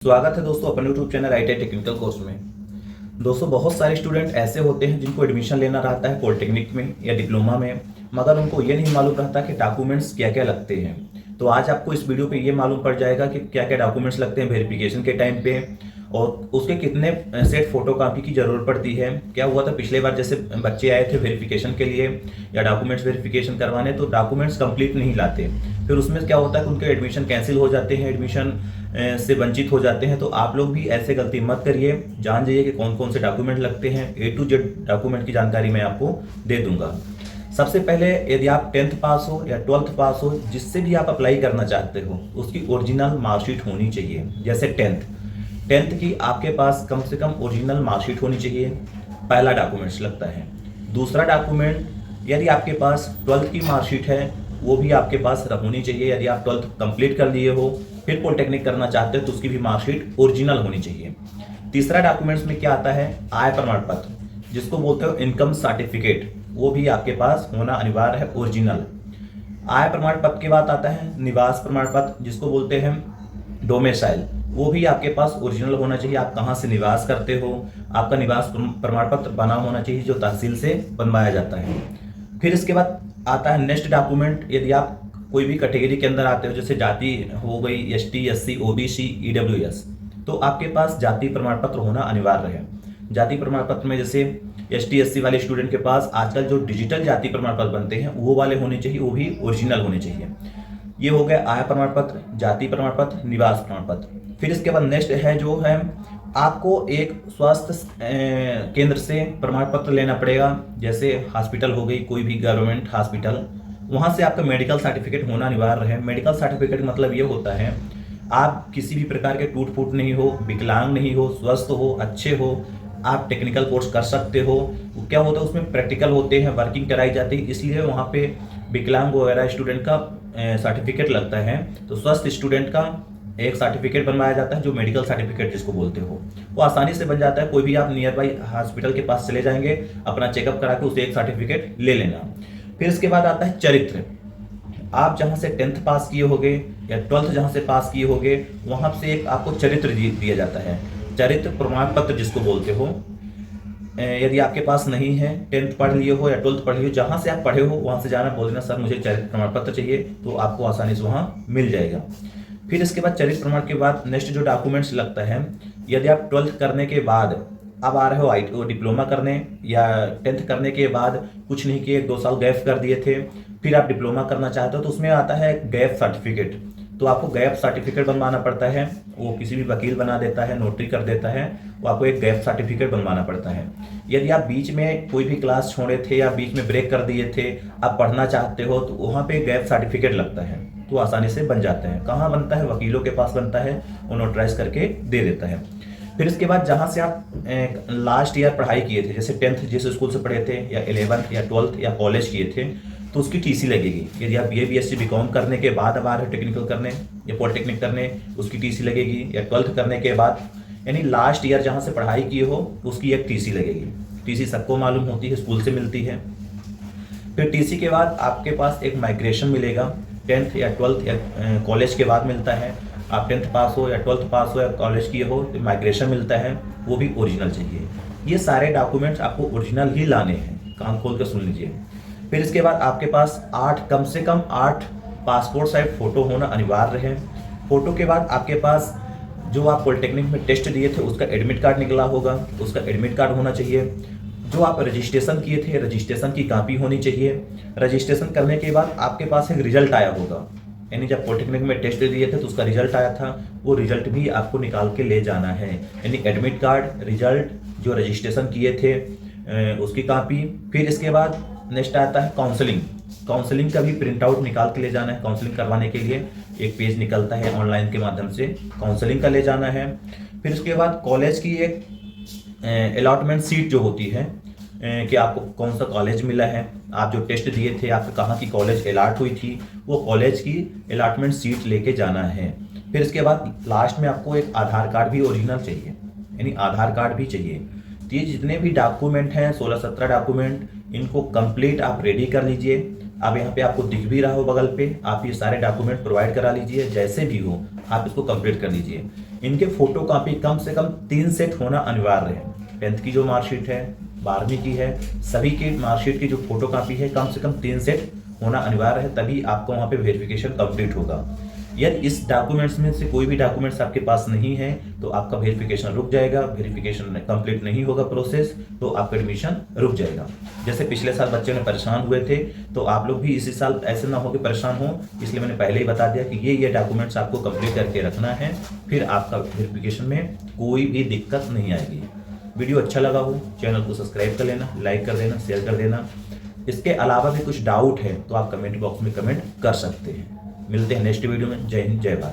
स्वागत है दोस्तों अपन YouTube channel ITI technical course में। दोस्तों बहुत सारे स्टूडेंट ऐसे होते हैं जिनको एडमिशन लेना रहता है पॉलिटेक्निक में या डिप्लोमा में, मगर उनको ये नहीं मालूम रहता कि डॉक्यूमेंट्स क्या क्या लगते हैं। तो आज आपको इस वीडियो पे ये मालूम पड़ जाएगा कि क्या क्या डॉक्यूमेंट्स लगते हैं वेरिफिकेशन के टाइम पे और उसके कितने सेट फोटो कॉपी की ज़रूरत पड़ती है। क्या हुआ था पिछले बार, जैसे बच्चे आए थे वेरिफिकेशन के लिए या डॉक्यूमेंट्स वेरिफिकेशन करवाने, तो डॉक्यूमेंट्स कंप्लीट नहीं लाते, फिर उसमें क्या होता है कि उनके एडमिशन कैंसिल हो जाते हैं, एडमिशन से वंचित हो जाते हैं। तो आप लोग भी ऐसे गलती मत करिए, जान जाइए कि कौन कौन से डॉक्यूमेंट लगते हैं। A to Z डॉक्यूमेंट की जानकारी मैं आपको दे दूंगा। सबसे पहले, यदि आप 10th पास हो या 12th पास हो, जिससे भी आप अप्लाई करना चाहते हो, उसकी ओरिजिनल मार्कशीट होनी चाहिए। जैसे 10th की आपके पास कम से कम ओरिजिनल मार्कशीट होनी चाहिए, पहला डॉक्यूमेंट्स लगता है। दूसरा डॉक्यूमेंट, यदि आपके पास 12th की मार्कशीट है वो भी आपके पास होनी चाहिए। यदि आप 12th कंप्लीट कर लिए हो फिर पॉलिटेक्निक करना चाहते हो तो उसकी भी मार्कशीट ओरिजिनल होनी चाहिए। तीसरा डॉक्यूमेंट्स में क्या आता है, आय प्रमाण पत्र, जिसको बोलते हो इनकम सर्टिफिकेट, वो भी आपके पास होना अनिवार्य है, ओरिजिनल। आय प्रमाण पत्र के बाद आता है निवास प्रमाण पत्र, जिसको बोलते हैं डोमिसाइल, वो भी आपके पास ओरिजिनल होना चाहिए। आप कहाँ से निवास करते हो, आपका निवास प्रमाण पत्र बना होना चाहिए, जो तहसील से बनवाया जाता है। फिर इसके बाद आता है नेक्स्ट डॉक्यूमेंट, यदि आप कोई भी कैटेगरी के अंदर आते हो, जैसे जाति हो गई ST SC OBC EWS, तो आपके पास जाति प्रमाण पत्र होना अनिवार्य है। जाति प्रमाण पत्र में जैसे ST SC वाले स्टूडेंट के पास आजकल जो डिजिटल जाति प्रमाण पत्र बनते हैं वो वाले होने चाहिए, वो भी ओरिजिनल होने चाहिए। ये हो गया आय प्रमाण पत्र, जाति प्रमाण पत्र, निवास प्रमाण पत्र। फिर इसके बाद नेक्स्ट है जो है आपको एक स्वास्थ्य केंद्र से प्रमाण पत्र लेना पड़ेगा। जैसे हॉस्पिटल हो गई, कोई भी गवर्नमेंट हॉस्पिटल, वहाँ से आपका मेडिकल सर्टिफिकेट होना अनिवार्य है। मेडिकल सर्टिफिकेट मतलब ये होता है आप किसी भी प्रकार के टूट फूट नहीं हो, विकलांग नहीं हो, स्वस्थ हो, अच्छे हो, आप टेक्निकल कोर्स कर सकते हो। क्या होता है उसमें प्रैक्टिकल होते हैं, वर्किंग कराई जाती है, इसलिए वहाँ पे विकलांग वगैरह स्टूडेंट का सर्टिफिकेट लगता है। तो स्वस्थ स्टूडेंट का एक सर्टिफिकेट बनवाया जाता है, जो मेडिकल सर्टिफिकेट जिसको बोलते हो, वो आसानी से बन जाता है। कोई भी आप नियर बाई हॉस्पिटल के पास चले जाएंगे, अपना चेकअप करा के उसे एक सर्टिफिकेट ले लेना। फिर इसके बाद आता है चरित्र। आप जहाँ से 10th पास किए होगे या 12th जहाँ से पास किए होगे, वहाँ से एक आपको चरित्र दिया जाता है, चरित्र प्रमाण पत्र जिसको बोलते हो। यदि आपके पास नहीं है, 10th पढ़ लिए हो या 12th पढ़ लिए हो, जहाँ से आप पढ़े हो वहाँ से जाना, बोल देना सर मुझे चरित्र प्रमाण पत्र चाहिए, तो आपको आसानी से वहाँ मिल जाएगा। फिर इसके बाद चरित्र प्रमाण के बाद नेक्स्ट जो डॉक्यूमेंट्स लगता है, यदि आप 12th करने के बाद अब आ रहे हो ITI डिप्लोमा करने या 10th करने के बाद कुछ नहीं किए, 2 साल गैप कर दिए थे, फिर आप डिप्लोमा करना चाहते हो, तो उसमें आता है गैप सर्टिफिकेट। तो आपको गैप सर्टिफिकेट बनवाना पड़ता है, वो किसी भी वकील बना देता है, नोटरी कर देता है, वो आपको एक गैप सर्टिफिकेट बनवाना पड़ता है। यदि आप बीच में कोई भी क्लास छोड़े थे या बीच में ब्रेक कर दिए थे, आप पढ़ना चाहते हो, तो वहाँ पे गैप सर्टिफिकेट लगता है, तो आसानी से बन जाते हैं। कहाँ बनता है, वकीलों के पास बनता है, वो नोटराइज करके दे देता है। फिर इसके बाद जहाँ से आप लास्ट ईयर पढ़ाई किए थे, जैसे 10th जिस स्कूल से पढ़े थे या 11th या 12th या कॉलेज किए थे, तो उसकी TC लगेगी। यदि आप BA BSc BCom करने के बाद अब आ रहे हो टेक्निकल करने या पॉलिटेक्निक करने, उसकी TC लगेगी। या 12th करने के बाद, यानी लास्ट ईयर जहाँ से पढ़ाई किए हो उसकी एक TC लगेगी। TC सबको मालूम होती है, स्कूल से मिलती है। फिर TC के बाद आपके पास एक माइग्रेशन मिलेगा, 10th या 12th या कॉलेज के बाद मिलता है। आप 10th पास हो या 12th पास हो या कॉलेज किए हो, तो माइग्रेशन मिलता है, वो भी ओरिजिनल चाहिए। ये सारे डॉक्यूमेंट्स आपको ओरिजिनल ही लाने हैं, कान खोल कर सुन लीजिए। फिर इसके बाद आपके पास कम से कम 8 पासपोर्ट साइज फोटो होना अनिवार्य है। फोटो के बाद आपके पास जो आप पॉलिटेक्निक में टेस्ट दिए थे उसका एडमिट कार्ड निकला होगा, उसका एडमिट कार्ड होना चाहिए। जो आप रजिस्ट्रेशन किए थे, रजिस्ट्रेशन की कॉपी होनी चाहिए। रजिस्ट्रेशन करने के बाद आपके पास एक रिजल्ट आया होगा, यानी जब पॉलिटेक्निक में टेस्ट दिए थे तो उसका रिजल्ट आया था, वो रिजल्ट भी आपको निकाल के ले जाना है। यानी एडमिट कार्ड, रिजल्ट, जो रजिस्ट्रेशन किए थे उसकी कॉपी। फिर इसके बाद नेक्स्ट आता है काउंसलिंग। काउंसलिंग का भी प्रिंट आउट निकाल के ले जाना है। काउंसलिंग करवाने के लिए एक पेज निकलता है ऑनलाइन के माध्यम से, काउंसलिंग का ले जाना है। फिर उसके बाद कॉलेज की एक अलॉटमेंट सीट जो होती है कि आपको कौन सा कॉलेज मिला है, आप जो टेस्ट दिए थे आपको कहाँ की कॉलेज अलॉट हुई थी, वो कॉलेज की अलॉटमेंट सीट लेके जाना है। फिर इसके बाद लास्ट में आपको एक आधार कार्ड भी ओरिजिनल चाहिए, यानी आधार कार्ड भी चाहिए। तो ये जितने भी डॉक्यूमेंट हैं 16-17 डॉक्यूमेंट, इनको कंप्लीट आप रेडी कर लीजिए। अब यहाँ पे आपको दिख भी रहा हो बगल पे, आप ये सारे डॉक्यूमेंट प्रोवाइड करा लीजिए। जैसे भी हो आप इसको कंप्लीट कर लीजिए। इनके फोटो कॉपी कम से कम 3 सेट होना अनिवार्य है। 10th की जो मार्कशीट है, 12वीं की है, सभी की मार्कशीट की जो फोटो कॉपी है कम से कम 3 सेट होना अनिवार्य है, तभी आपका वहाँ पे वेरिफिकेशन कंप्लीट होगा। यदि इस डॉक्यूमेंट्स में से कोई भी डॉक्यूमेंट्स आपके पास नहीं है तो आपका वेरिफिकेशन रुक जाएगा। वेरिफिकेशन कंप्लीट नहीं होगा प्रोसेस तो आपका एडमिशन रुक जाएगा। जैसे पिछले साल बच्चे ने परेशान हुए थे, तो आप लोग भी इसी साल ऐसे ना हो कि परेशान हो, इसलिए मैंने पहले ही बता दिया कि ये डॉक्यूमेंट्स आपको कंप्लीट करके रखना है, फिर आपका वेरिफिकेशन में कोई भी दिक्कत नहीं आएगी। वीडियो अच्छा लगा हो चैनल को सब्सक्राइब कर लेना, लाइक कर देना, शेयर कर देना। इसके अलावा भी कुछ डाउट है तो आप कमेंट बॉक्स में कमेंट कर सकते हैं। मिलते हैं नेक्स्ट वीडियो में। जय हिंद, जय भारत।